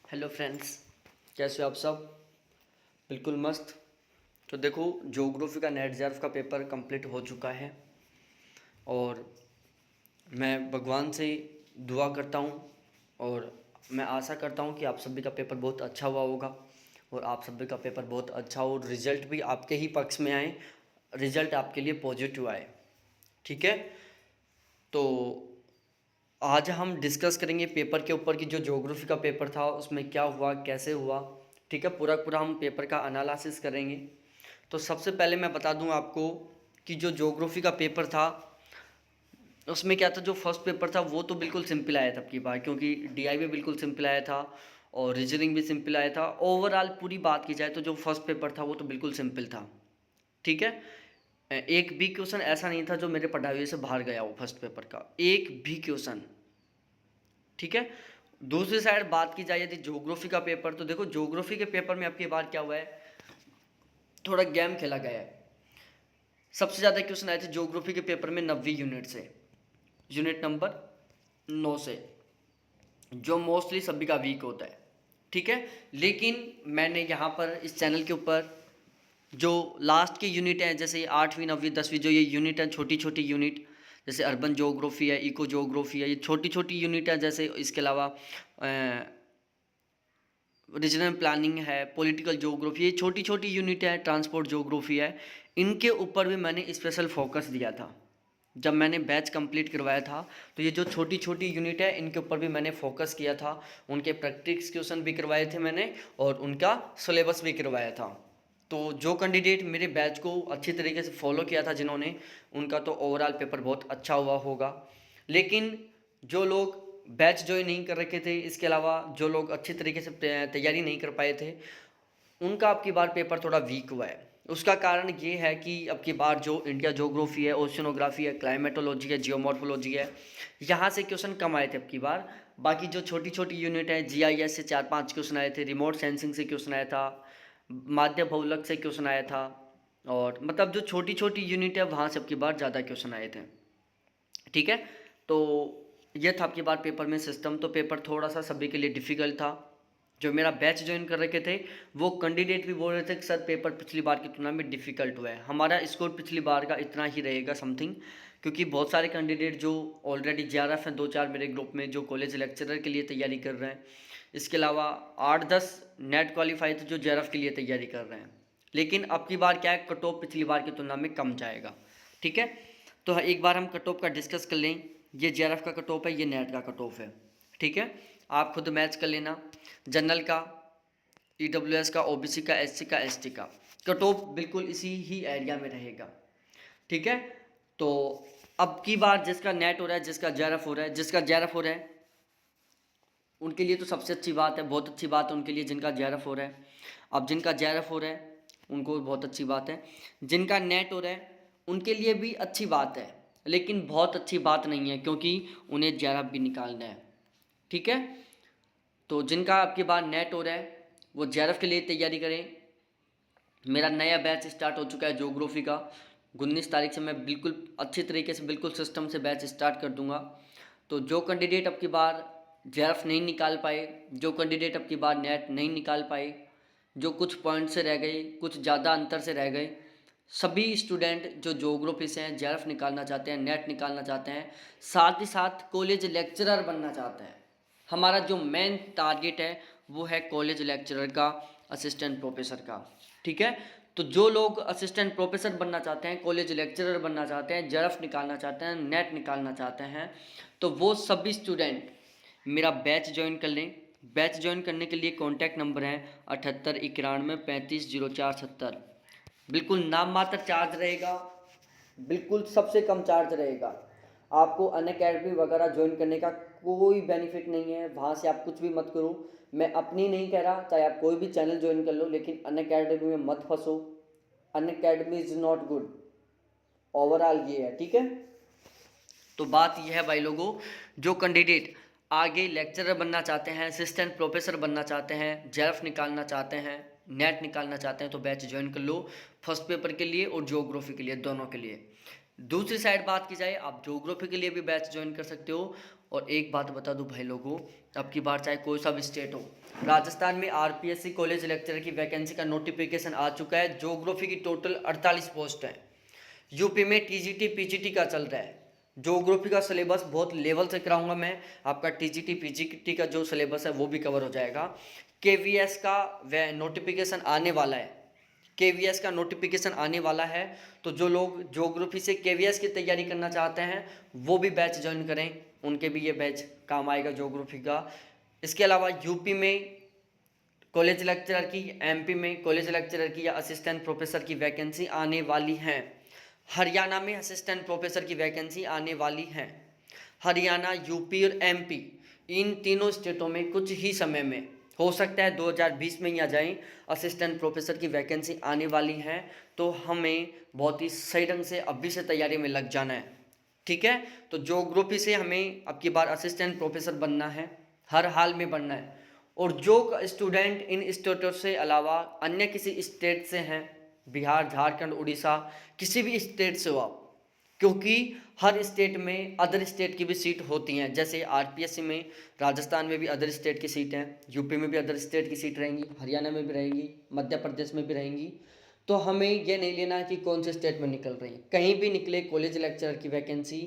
Hello friends, कैसे हो आप सब? बिल्कुल मस्त। तो देखो, ज्योग्राफी का नेट जेआरएफ का पेपर कंप्लीट हो चुका है और मैं भगवान से दुआ करता हूँ और मैं आशा करता हूँ कि आप सभी का पेपर बहुत अच्छा हुआ होगा और आप सभी का पेपर बहुत अच्छा हो, रिजल्ट भी आपके ही पक्ष में आए, रिजल्ट आपके लिए पॉजिटिव आए। ठीक है। तो आज हम डिस्कस करेंगे पेपर के ऊपर कि जो ज्योग्राफी का पेपर था उसमें क्या हुआ, कैसे हुआ। ठीक है, पूरा पूरा हम पेपर का एनालिसिस करेंगे। तो सबसे पहले मैं बता दूं आपको कि जो ज्योग्राफी का पेपर था उसमें क्या था। जो फर्स्ट पेपर था वो तो बिल्कुल सिंपल आया था अब की बार, क्योंकि डीआई भी बिल्कुल सिंपल आया था और रीजनिंग भी सिंपल आया था। ओवरऑल पूरी बात की जाए तो जो फर्स्ट पेपर था वो तो बिल्कुल सिंपल था। ठीक है। एक भी क्वेश्चन ऐसा नहीं था जो मेरे पढ़ाई हुए से बाहर गया हो फर्स्ट पेपर का, एक भी क्वेश्चन। ठीक है। दूसरी साइड बात की जाए यदि ज्योग्राफी का पेपर, तो देखो ज्योग्राफी के पेपर में अब की बार क्या हुआ है, थोड़ा गेम खेला गया है। सबसे ज़्यादा क्वेश्चन आए थे ज्योग्राफी के पेपर में 90 यूनिट से, यूनिट नंबर 9 से, जो मोस्टली सभी का वीक होता है। ठीक है। लेकिन मैंने यहाँ पर इस चैनल के ऊपर जो लास्ट के यूनिट हैं, जैसे 8वीं 9वीं 10वीं जो ये यूनिट हैं, छोटी छोटी यूनिट, जैसे अर्बन ज्योग्राफी है, इको ज्योग्राफी है, ये छोटी छोटी यूनिट है। जैसे इसके अलावा रीजनल प्लानिंग है, पॉलिटिकल ज्योग्राफी, ये छोटी छोटी यूनिट है, ट्रांसपोर्ट ज्योग्राफी है। इनके ऊपर भी मैंने स्पेशल फोकस दिया था जब मैंने बैच कंप्लीट करवाया था। तो ये जो छोटी छोटी यूनिट है इनके ऊपर भी मैंने फोकस किया था, उनके प्रैक्टिस क्वेश्चन भी करवाए थे मैंने और उनका सिलेबस भी करवाया था। तो जो कैंडिडेट मेरे बैच को अच्छी तरीके से फॉलो किया था जिन्होंने, उनका तो ओवरऑल पेपर बहुत अच्छा हुआ होगा। लेकिन जो लोग बैच ज्वाइन नहीं कर रखे थे, इसके अलावा जो लोग अच्छी तरीके से तैयारी नहीं कर पाए थे, उनका अब की बार पेपर थोड़ा वीक हुआ है। उसका कारण ये है कि अब की बार जो इंडिया ज्योग्राफी है, ओशियनोग्राफी है, क्लाइमेटोलॉजी है, जियोमॉर्फोलॉजी है, यहाँ से क्वेश्चन कम आए थे अब की बार। बाकी जो छोटी छोटी यूनिट है, जीआईएस से 4-5 क्वेश्चन आए थे, रिमोट सेंसिंग से क्वेश्चन आया था, माध्य बहुलक से क्वेश्चन आया था, और मतलब जो छोटी छोटी यूनिट है वहाँ से अब की बार ज़्यादा क्वेश्चन आए थे। ठीक है। तो ये था आपकी बार पेपर में सिस्टम। तो पेपर थोड़ा सा सभी के लिए डिफ़िकल्ट था। जो मेरा बैच ज्वाइन कर रखे थे वो कैंडिडेट भी बोल रहे थे कि सर पेपर पिछली बार की तुलना में डिफ़िकल्ट हुआ है, हमारा स्कोर पिछली बार का इतना ही रहेगा समथिंग। क्योंकि बहुत सारे कैंडिडेट जो ऑलरेडी जेआरएफ हैं, 2-4 मेरे ग्रुप में जो कॉलेज लेक्चरर के लिए तैयारी कर रहे हैं, इसके अलावा 8-10 नेट क्वालिफाई थे जो जेआरएफ के लिए तैयारी कर रहे हैं। लेकिन अब की बार क्या है, कट ऑफ पिछली बार की तुलना में कम जाएगा। ठीक है। तो एक बार हम कट ऑफ का डिस्कस कर लें। ये जेआरएफ का कट ऑफ है, ये नेट का कट ऑफ है। ठीक है। आप खुद मैच कर लेना। जनरल का, ईडब्ल्यूएस का, ओबीसी का, एससी का, एसटी का कट ऑफ बिल्कुल इसी ही एरिया में रहेगा। ठीक है। तो अब की बार जिसका नेट हो रहा है, जिसका जेआरएफ हो रहा है, जिसका जेआरएफ हो रहा है उनके लिए तो सबसे अच्छी बात है, बहुत अच्छी बात है उनके लिए जिनका जेआरएफ हो रहा है। अब जिनका जेआरएफ हो रहा है उनको बहुत अच्छी बात है, जिनका नेट हो रहा है उनके लिए भी अच्छी बात है, लेकिन बहुत अच्छी बात नहीं है क्योंकि उन्हें जेआरएफ भी निकालना है। ठीक है। तो जिनका आपके बाद नेट हो रहा है वो जेआरएफ के लिए तैयारी करें। मेरा नया बैच स्टार्ट हो चुका है ज्योग्राफी का। 19 तारीख से मैं बिल्कुल अच्छी तरीके से, बिल्कुल सिस्टम से बैच स्टार्ट कर दूंगा। तो जो कैंडिडेट अब की बार जेआरएफ नहीं निकाल पाए, जो कैंडिडेट अब की बार नेट नहीं निकाल पाए, जो कुछ पॉइंट से रह गए, कुछ ज़्यादा अंतर से रह गए, सभी स्टूडेंट जो ज्योग्राफी से हैं, जेआरएफ निकालना चाहते हैं, नेट निकालना चाहते हैं, साथ ही साथ कॉलेज लेक्चरर बनना चाहते हैं, हमारा जो मेन टारगेट है वो है कॉलेज लेक्चरर का, असिस्टेंट प्रोफेसर का। ठीक है। तो जो लोग असिस्टेंट प्रोफेसर बनना चाहते हैं, कॉलेज लेक्चरर बनना चाहते हैं, जेआरएफ निकालना चाहते हैं, नेट निकालना चाहते हैं, तो वो सभी स्टूडेंट मेरा बैच ज्वाइन कर लें। बैच ज्वाइन करने के लिए कॉन्टैक्ट नंबर है 7891350470। बिल्कुल नाम मात्र चार्ज रहेगा, बिल्कुल सबसे कम चार्ज रहेगा। आपको अनअकैडमी वगैरह ज्वाइन करने का कोई बेनिफिट नहीं है, वहाँ से आप कुछ भी मत करो। मैं अपनी नहीं कह रहा, चाहे आप कोई भी चैनल ज्वाइन कर लो, लेकिन अनअकैडमी में मत फंसो। Unacademy is not good, overall ये है। ठीक है। तो बात यह है भाई लोगों, जो कैंडिडेट आगे लेक्चरर बनना चाहते हैं, असिस्टेंट प्रोफेसर बनना चाहते हैं, जेआरएफ निकालना चाहते हैं, नेट निकालना चाहते हैं, तो बैच ज्वाइन कर लो, फर्स्ट पेपर के लिए और ज्योग्राफी के लिए, दोनों के लिए। दूसरी साइड बात की जाए, आप ज्योग्राफी के लिए भी बैच ज्वाइन कर सकते हो और एक बात बता दूं भाई लोगों, अब की बार चाहे कोई सा भी स्टेट हो, राजस्थान में आरपीएससी कॉलेज लेक्चरर की वैकेंसी का नोटिफिकेशन आ चुका है। ज्योग्राफी की टोटल 48 पोस्ट है। यूपी में टीजीटी पीजीटी का चल रहा है। ज्योग्राफी का सिलेबस बहुत लेवल से कराऊंगा मैं, आपका टीजीटी पीजीटी का जो सिलेबस है वो भी कवर हो जाएगा। केवीएस का वह नोटिफिकेशन आने वाला है, केवीएस का नोटिफिकेशन आने वाला है। तो जो लोग ज्योग्राफी से केवीएस की तैयारी करना चाहते हैं वो भी बैच ज्वाइन करें, उनके भी ये बैच काम आएगा ज्योग्राफी का। इसके अलावा यूपी में कॉलेज लेक्चरर की, एमपी में कॉलेज लेक्चरर की या असिस्टेंट प्रोफेसर की वैकेंसी आने वाली हैं। हरियाणा में असिस्टेंट प्रोफेसर की वैकेंसी आने वाली है। हरियाणा, यूपी और एमपी, इन तीनों स्टेटों में कुछ ही समय में, हो सकता है 2020 में ही आ जाएं, असिस्टेंट प्रोफेसर की वैकेंसी आने वाली है। तो हमें बहुत ही सही ढंग से अभी से तैयारी में लग जाना है, ठीक है। तो ज्योग्राफी से हमें अब की बार असिस्टेंट प्रोफेसर बनना है, हर हाल में बनना है। और जो स्टूडेंट इन स्टेटों से अलावा अन्य किसी स्टेट से हैं, बिहार, झारखंड, उड़ीसा, किसी भी स्टेट से हो आप, क्योंकि हर स्टेट में अदर स्टेट की भी सीट होती हैं। जैसे आरपीएससी में राजस्थान में भी अदर स्टेट की सीट हैं, यूपी में भी अदर स्टेट की सीट रहेंगी, हरियाणा में भी रहेंगी, मध्य प्रदेश में भी रहेंगी। तो हमें यह नहीं लेना है कि कौन से स्टेट में निकल रही है, कहीं भी निकले कॉलेज लेक्चरर की वैकेंसी,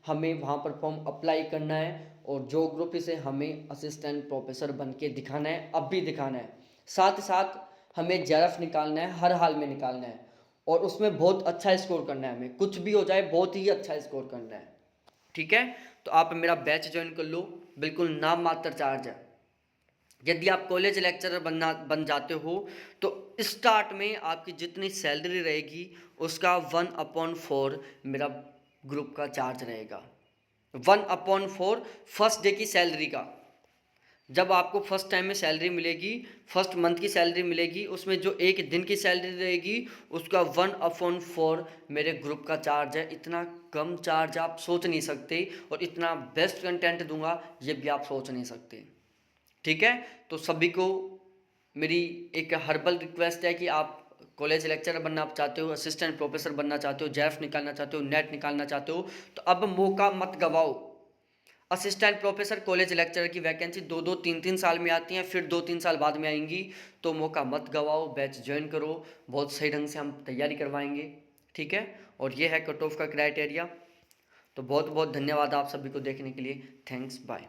हमें वहाँ पर फॉर्म अप्लाई करना है। और ज्योग्राफी से हमें असिस्टेंट प्रोफेसर बन के दिखाना है, अब भी दिखाना है। साथ साथ हमें जेआरएफ निकालना है, हर हाल में निकालना है। और उसमें बहुत अच्छा स्कोर करना है, हमें कुछ भी हो जाए बहुत ही अच्छा स्कोर करना है, ठीक है। तो आप मेरा बैच ज्वाइन कर लो, बिल्कुल नाम मात्र चार्ज है। यदि आप कॉलेज लेक्चरर बन जाते हो तो स्टार्ट में आपकी जितनी सैलरी रहेगी उसका 1/4 मेरा ग्रुप का चार्ज रहेगा। 1/4 फर्स्ट डे की सैलरी का। जब आपको फर्स्ट टाइम में सैलरी मिलेगी, फर्स्ट मंथ की सैलरी मिलेगी, उसमें जो एक दिन की सैलरी रहेगी उसका 1/4 मेरे ग्रुप का चार्ज है। इतना कम चार्ज आप सोच नहीं सकते, और इतना बेस्ट कंटेंट दूंगा ये भी आप सोच नहीं सकते, ठीक है। तो सभी को मेरी एक हर्बल रिक्वेस्ट है कि आप कॉलेज लेक्चरर बनना चाहते हो, असिस्टेंट प्रोफेसर बनना चाहते हो, जेएफ निकालना चाहते हो, नेट निकालना चाहते हो, तो अब मौका मत गवाओ। असिस्टेंट प्रोफेसर कॉलेज लेक्चरर की वैकेंसी 2-2, 3-3 साल में आती हैं, फिर 2-3 साल बाद में आएंगी। तो मौका मत गवाओ, बैच ज्वाइन करो, बहुत सही ढंग से हम तैयारी करवाएंगे, ठीक है। और ये है कट ऑफ का क्राइटेरिया। तो बहुत बहुत धन्यवाद आप सभी को देखने के लिए। Thanks, bye.